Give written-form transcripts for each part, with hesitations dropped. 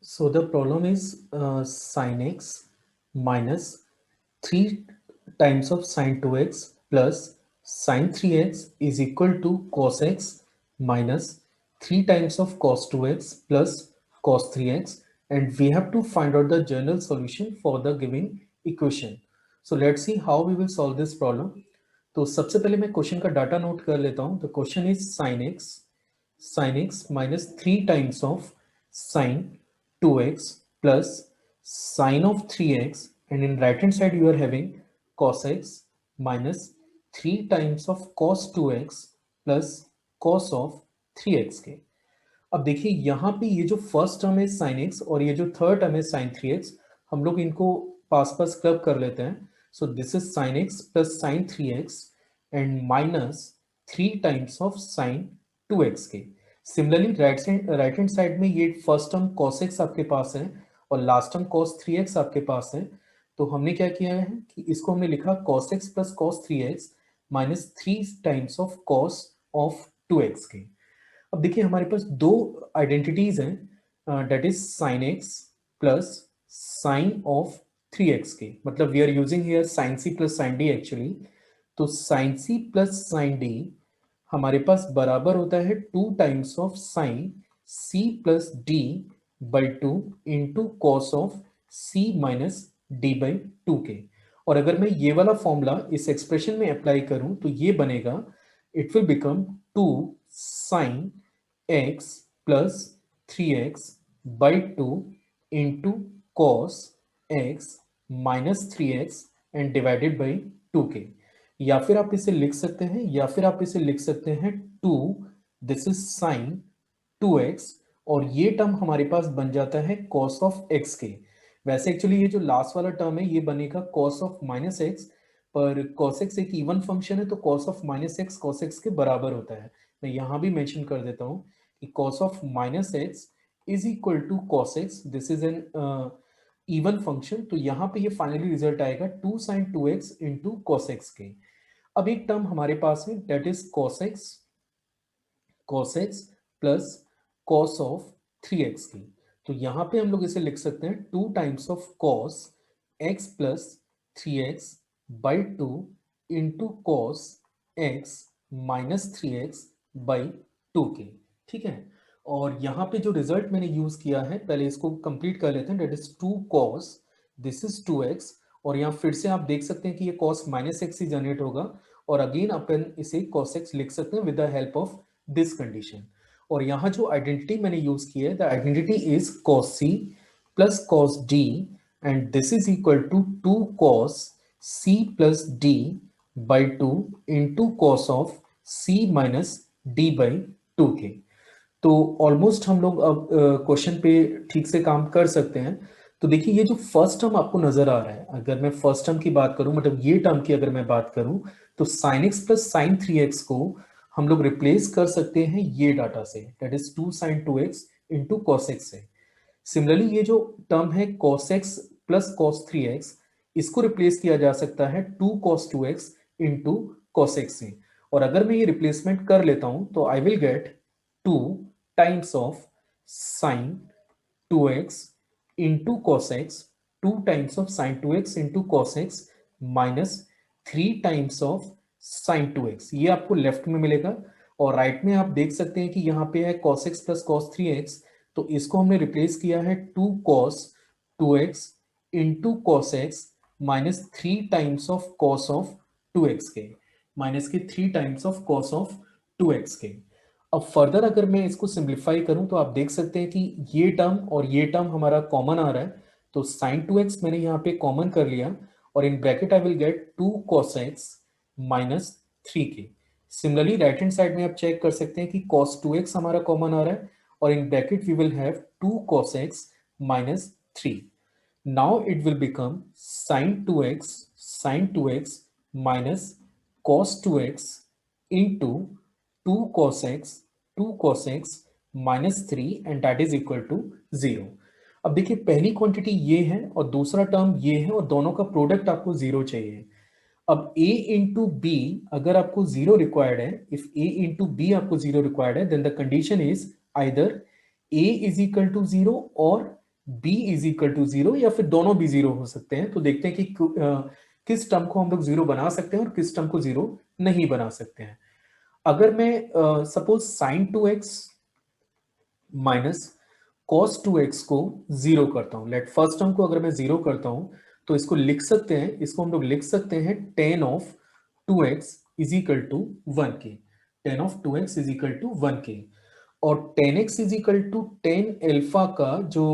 So the problem is sin x minus 3 times of sin 2x plus sin 3x is equal to cos x minus 3 times of cos 2x plus cos 3x, and we have to find out the general solution for the given equation. So let's see how we will solve this problem. तो सबसे पहले मैं question का data note कर लेता हूं. The question is sin x minus 3 times of sin 2x plus sin of 3x, and in right hand side you are having cos x minus 3 times of cos 2x plus cos of 3x के. अब देखिए यहाँ पे ये जो first term है sin x और ये जो थर्ड टर्म है sin 3x, हम लोग इनको पास पास क्लब कर लेते हैं. सो this is sin x plus sin 3x and minus 3 times of sin 2x के. सिमिलरली राइट हैंड साइड में ये फर्स्ट टर्म cos x आपके पास है और लास्ट टर्म cos 3x आपके पास है. तो हमने क्या किया है कि इसको हमने लिखा cos x plus cos 3x minus 3 times of cos of 2x के. अब देखिए हमारे पास दो आइडेंटिटीज हैं, that is sine x plus sine of 3x के. मतलब we are using here sine C plus sine D actually. तो sine C plus sine D हमारे पास बराबर होता है 2 times of sine C plus D by 2 into cos of C minus D by 2 के. और अगर मैं ये वाला फॉर्मूला इस एक्सप्रेशन में अप्लाई करूं तो ये बनेगा, it will become 2 sine x plus 3x by 2 into cos x minus 3x and divided by 2k. या फिर आप इसे लिख सकते हैं 2 दिस इज साइन 2x और ये टर्म हमारे पास बन जाता है cos ऑफ x के. वैसे एक्चुअली ये जो लास्ट वाला टर्म है ये बनेगा cos ऑफ माइनस एक्स, पर cos x एक इवन फंक्शन है तो cos of minus x cos x के बराबर होता है. मैं यहां भी मेंशन कर देता हूं कि cos of minus x is equal to cos x. This is an even function. तो यहाँ पे ये फाइनली रिजल्ट आएगा 2 sin 2x into cos x के. अब एक टर्म हमारे पास है that is cos x plus cos of 3x की. तो यहाँ पे हम लोग इसे लिख सकते हैं 2 times of cos x plus 3x by 2 into cos x minus 3x by 2 के. ठीक है. और यहाँ पे जो रिजल्ट मैंने यूज किया है पहले इसको कंप्लीट कर लेते हैं. That is 2 cos, this is 2x, और यहाँ फिर से आप देख सकते हैं कि ये cos माइनस एक्स ही जनरेट होगा और अगेन अपन इसे cos x लिख सकते हैं with the help of this condition. और यहाँ जो आइडेंटिटी मैंने यूज की है the identity is cos c plus cos d and this is equal to 2 cos c plus d by 2 into cos of c minus d by 2 के. तो almost हम लोग अब क्वेश्चन पे ठीक से काम कर सकते हैं. तो देखिए ये जो फर्स्ट टर्म आपको नजर आ रहा है, अगर मैं फर्स्ट टर्म की बात करूं, मतलब ये टर्म की अगर मैं बात करूं, तो sin x plus sign 3x को हम लोग रिप्लेस कर सकते हैं ये डाटा से, that is 2 sin 2x into cos x से. सिमिलरली ये जो टर्म है cos x plus cos 3x, इसको रिप्लेस किया जा सकता है 2 cos 2x into cos x से. और अगर मैं ये रिप्लेसमेंट कर लेता हूं तो I will get 2 times of sin 2x into cos x, 2 times of sin 2x into cos x minus 3 times of sin 2x. ये आपको लेफ्ट में मिलेगा और राइट में आप देख सकते हैं कि यहाँ पे है cos x plus cos 3x, तो इसको हमने रिप्लेस किया है 2 cos 2x into cos x minus 3 times of cos of 2x के, माइनस के 3 times of cos of 2x के. अब फर्दर अगर मैं इसको सिंप्लीफाई करूं तो आप देख सकते हैं कि ये टर्म और ये टर्म हमारा कॉमन आ रहा है, तो sin 2x मैंने यहाँ पे कॉमन कर लिया और in bracket I will get 2 cos x minus 3 के. सिमिलरली राइट हैंड साइड में आप चेक कर सकते हैं कि cos 2x हमारा कॉमन आ रहा है और in bracket we will have 2 cos x minus 3. Now it will become sin 2x minus cos 2x into 2 cos x minus 3 and that is equal to 0. अब देखिए पहली क्वांटिटी ये है और दूसरा टर्म ये है और दोनों का प्रोडक्ट आपको 0 चाहिए. अब a इंटू बी अगर आपको 0 रिक्वायर्ड है, इफ a इंटू बी आपको 0 रिक्वायर्ड है, then the condition is either a is equal to 0 और b इज इक्वल टू 0, या फिर दोनों भी 0 हो सकते हैं। तो देखते हैं कि किस टर्म को हम लोग 0 बना सकते हैं और किस टर्म को 0 नहीं बना सकते हैं। अगर मैं suppose sign 2x minus cos 2x को 0 करता हूं, लेट फर्स्ट टर्म को अगर मैं 0 करता हूं, तो इसको लिख सकते हैं, इसको हम लोग लिख सकते हैं tan of 2x is equal to 1 के। tan of 2x is equal to 1 के। और tan x is equal to tan alpha का जो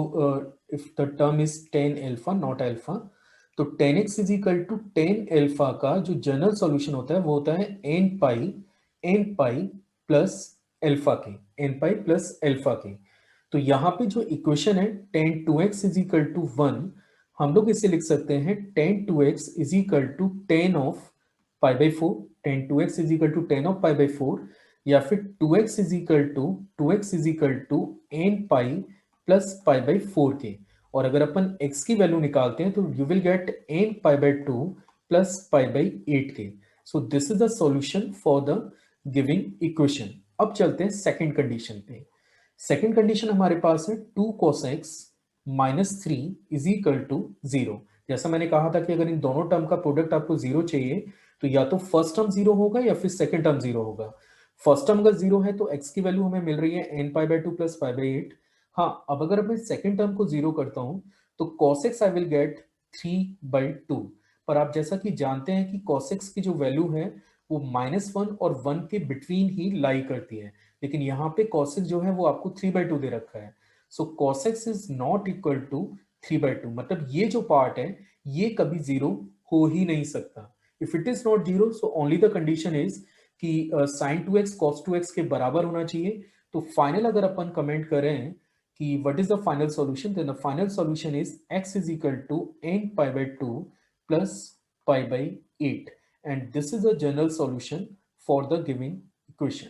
if the term is tan alpha not alpha, तो tan x is equal to tan alpha का जो general solution होता है वो होता है n पाई प्लस अल्फा के, n पाई प्लस अल्फा के। तो यहाँ पे जो इक्वेशन है tan 2x is equal to 1, हम लोग इसे लिख सकते हैं tan 2x is equal to tan of pi by 4, tan 2x is equal to tan of pi by 4, या फिर 2x is equal to n pi plus pi by 4 के। और अगर अपन x की वैल्यू निकालते हैं तो you will get n pi by 2 plus pi by 8 के। So this is the solution for the giving equation. अब चलते हैं सेकंड कंडीशन पे। सेकंड कंडीशन हमारे पास है 2 cos x minus 3 is equal to 0। जैसा मैंने कहा था कि अगर इन दोनों टर्म का प्रोडक्ट आपको 0 चाहिए तो या तो फर्स्ट टर्म 0 होगा या फिर सेकंड टर्म 0 होगा। फर्स्ट टर्म अगर 0 है तो x की वैल्यू हमें मिल रही है n pi by 2 plus pi by 8। हाँ, अब अगर मैं सेकंड टर्म को 0 करता हूं तो cos x I will get 3/2। पर आप जैसा कि जानते हैं कि cos x की जो वैल्यू है वो -1 और 1 के बिटवीन ही लाई करती है, लेकिन यहाँ पे cos x जो है वो आपको 3/2 दे रखा है। So cos x is not equal to 3/2, मतलब ये जो पार्ट है ये कभी 0 हो ही नहीं सकता। If it is not 0 so only the condition is कि sin 2x cos 2x के बराबर होना चाहिए। तो फाइनल अगर अपन कमेंट करें कि what is the final solution, then the final solution is x is equal to n pi by 2 plus pi by 8, and this is a general solution for the given equation.